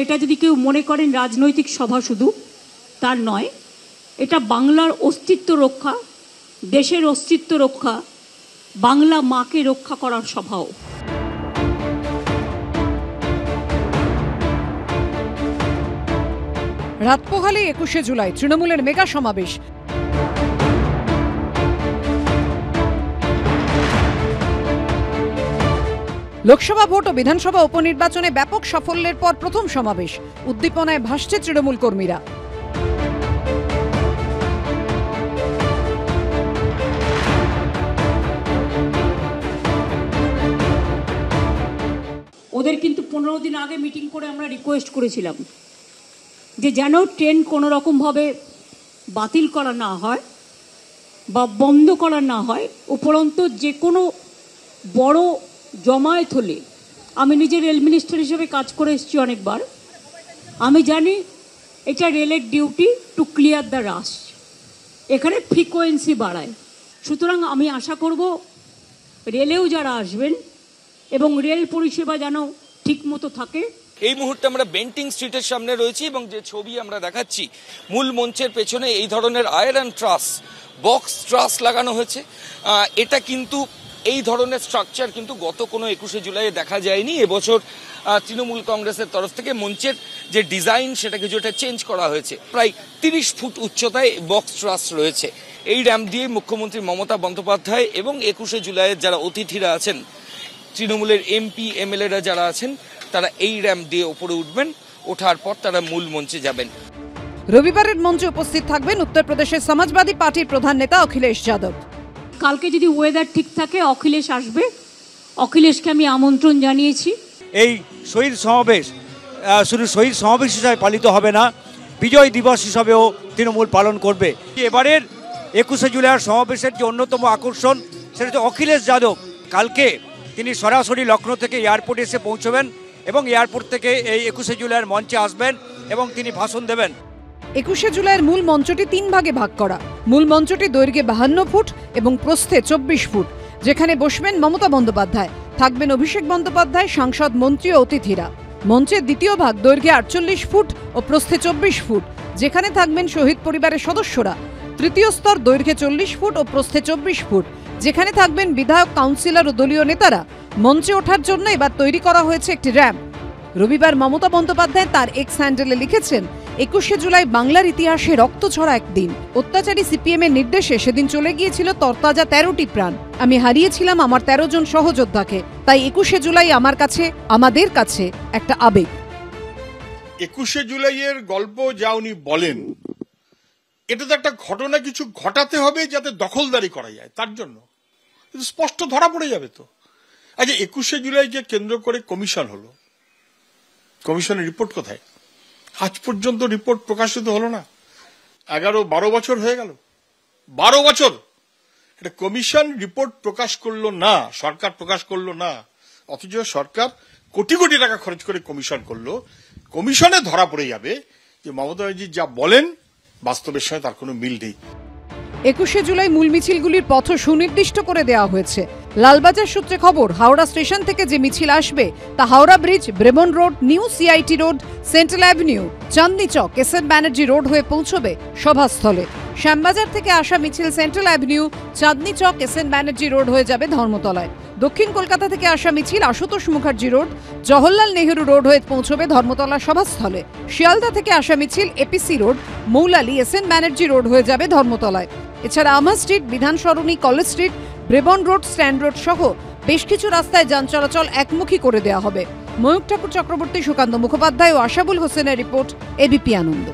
এটা যদি কেউ মনে করেন রাজনৈতিক সভা শুধু, তার নয়, এটা বাংলার অস্তিত্ব রক্ষা, দেশের অস্তিত্ব রক্ষা, বাংলা মাকে রক্ষা করার সভাও। রাত পোহালে 21শে জুলাই তৃণমূলের মেগা সমাবেশ। লোকসভা ভোট ও বিধানসভা উপনির্বাচনে ব্যাপক সাফল্যের পর প্রথম সমাবেশ, উদ্দীপনায় ভাসছে তৃণমূল কর্মীরা। ওদের কিন্তু 15 দিন আগে মিটিং করে আমরা রিকোয়েস্ট করেছিলাম যে যেন ট্রেন কোনো রকমভাবে বাতিল করা না হয় বা বন্ধ করা না হয়। উপরন্তু যে কোনো বড় জমায়েত হলে, আমি নিজে রেল মিনিস্টার হিসেবে কাজ করে এসেছি অনেকবার, আমি জানি এটা রেলের ডিউটি টু ক্লিয়ার দ্য রাশ, এখানে ফ্রিকোয়েন্সি বাড়ায়। সুতরাং আমি আশা করব রেলেও যারা আসবেন এবং রেল পরিষেবা যেন ঠিক মতো থাকে। এই মুহূর্তে আমরা বেন্টিং স্ট্রিটের সামনে রয়েছি এবং যে ছবি আমরা দেখাচ্ছি, মূল মঞ্চের পেছনে এই ধরনের আয়রন ট্রাস, বক্স ট্রাস লাগানো হয়েছে। এটা কিন্তু এই ধরনের স্ট্রাকচার কিন্তু গত কোনো 21শে জুলাই দেখা যায়নি। এবছর তৃণমূল কংগ্রেসের তরফ থেকে মঞ্চের যে ডিজাইন সেটা কিছুটা চেঞ্জ করা হয়েছে। প্রায় 30 ফুট উচ্চতায় বক্স ট্রাস রয়েছে। এই র্যাম্প দিয়ে মুখ্যমন্ত্রী মমতা বন্দ্যোপাধ্যায় এবং 21শে জুলাইয়ের যারা অতিথিরা আছেন, তৃণমূলের এমপি এমএলএরা যারা আছেন, তারা এই র্যাম্প দিয়ে উপরে উঠবেন। ওঠার পর তারা মূল মঞ্চে যাবেন। রবিবারের মঞ্চে উপস্থিত থাকবেন উত্তরপ্রদেশের সমাজবাদী পার্টির প্রধান নেতা অখিলেশ যাদব। কালকে যদি ওয়েদার ঠিক থাকে অখিলেশ আসবে, অখিলেশকে আমি আমন্ত্রণ জানিয়েছি। এই শহীদ সমাবেশ শুধু শহীদ সমাবেশ হিসাবে পালিত হবে না, বিজয় দিবস হিসাবেও তৃণমূল পালন করবে। এবারের 21শে জুলাইয়ের সমাবেশের যে অন্যতম আকর্ষণ সেটা হচ্ছে অখিলেশ যাদব। কালকে তিনি সরাসরি লখনৌ থেকে এয়ারপোর্টে এসে পৌঁছবেন এবং এয়ারপোর্ট থেকে এই 21শে জুলাইয়ের মঞ্চে আসবেন এবং তিনি ভাষণ দেবেন। 21শে জুলাইয়ের মূল মঞ্চটি 3 ভাগে ভাগ করা। মূল মঞ্চটি দৈর্ঘ্যে 52 ফুট এবং প্রস্থে 24 ফুট, যেখানে বসবেন মমতা বন্দ্যোপাধ্যায়, থাকবেন অভিষেক বন্দ্যোপাধ্যায়, সাংসদ, মন্ত্রী ও অতিথিরা। মঞ্চের দ্বিতীয় ভাগ দৈর্ঘ্যে 48 ফুট ও প্রস্থে 24 ফুট, যেখানে থাকবেন শহীদ পরিবারের সদস্যরা। তৃতীয় স্তর দৈর্ঘ্যে 40 ফুট ও প্রস্থে 24 ফুট, যেখানে থাকবেন বিধায়ক, কাউন্সিলর ও দলীয় নেতারা। মঞ্চে ওঠার জন্য এবার তৈরি করা হয়েছে একটি র্যাম্প। রবিবার মমতা বন্দ্যোপাধ্যায় তার এক্স হ্যান্ডেলে লিখেছেন, 21শে জুলাই বাংলার ইতিহাসে রক্ত ছড়া একদিন। অত্যাচারী সিপিএম এর নির্দেশে সেদিন চলে গিয়েছিল তরতাজা 13টি প্রাণ। আমি হারিয়েছিলাম আমার 13 জন সহযোদ্ধাকে। তাই 21শে জুলাই আমার কাছে, আমাদের কাছে একটা আবেগ। 21শে জুলাইয়ের গল্প যা উনি বলেন, এটা তো একটা ঘটনা, কিছু ঘটাতে হবে যাতে দখলদারি করা যায়, তার জন্য স্পষ্ট ধরা পড়ে যাবে। তো আচ্ছা, 21শে জুলাইকে কেন্দ্র করে কমিশন হলো, কমিশনের রিপোর্ট কোথায়? আজ পর্যন্ত রিপোর্ট প্রকাশিত হলো না। 11-12 বছর হয়ে গেল, 12 বছর এটা কমিশন রিপোর্ট প্রকাশ করলো না, সরকার প্রকাশ করলো না। অথচ সরকার কোটি কোটি টাকা খরচ করে কমিশন করলো। কমিশনে ধরা পড়ে যাবে যে মমতা ব্যানার্জি যা বলেন বাস্তবের সঙ্গে তার কোনো মিল নেই। 21শে জুলাই মূল মিছিলগুলির পথ সুনির্দিষ্ট করে দেওয়া হয়েছে। লালবাজার সূত্রে খবর, হাওড়া স্টেশন থেকে যে মিছিল আসবে তা Howrah bridge, Brabourne road, new CIT road, central avenue, Chandni Chowk, SN Banerjee road হয়ে পৌঁছবে সভাস্থলে। শ্যামবাজার থেকে আসা মিছিল central avenue, Chandni Chowk, SN Banerjee road হয়ে যাবে ধর্মতলায়। দক্ষিণ কলকাতা থেকে আসা মিছিল আশুতোষ মুখার্জি রোড, জওহরলাল নেহেরু রোড হয়ে পৌঁছবে ধর্মতলা সভাস্থলে। শিয়ালদা থেকে আসা মিছিল APC road, Moulali, SN Banerjee road হয়ে যাবে ধর্মতলায়। এছাড়া আমা street, Bidhan Sarani, college street, Brabourne road, stand road সহ বেশ কিছু রাস্তায় যান চলাচল একমুখী করে দেওয়া হবে। ময়ূক ঠাকুর চক্রবর্তী, সুকান্ত মুখোপাধ্যায় ও আশাবুল হোসেনের রিপোর্ট, এবিপি আনন্দ।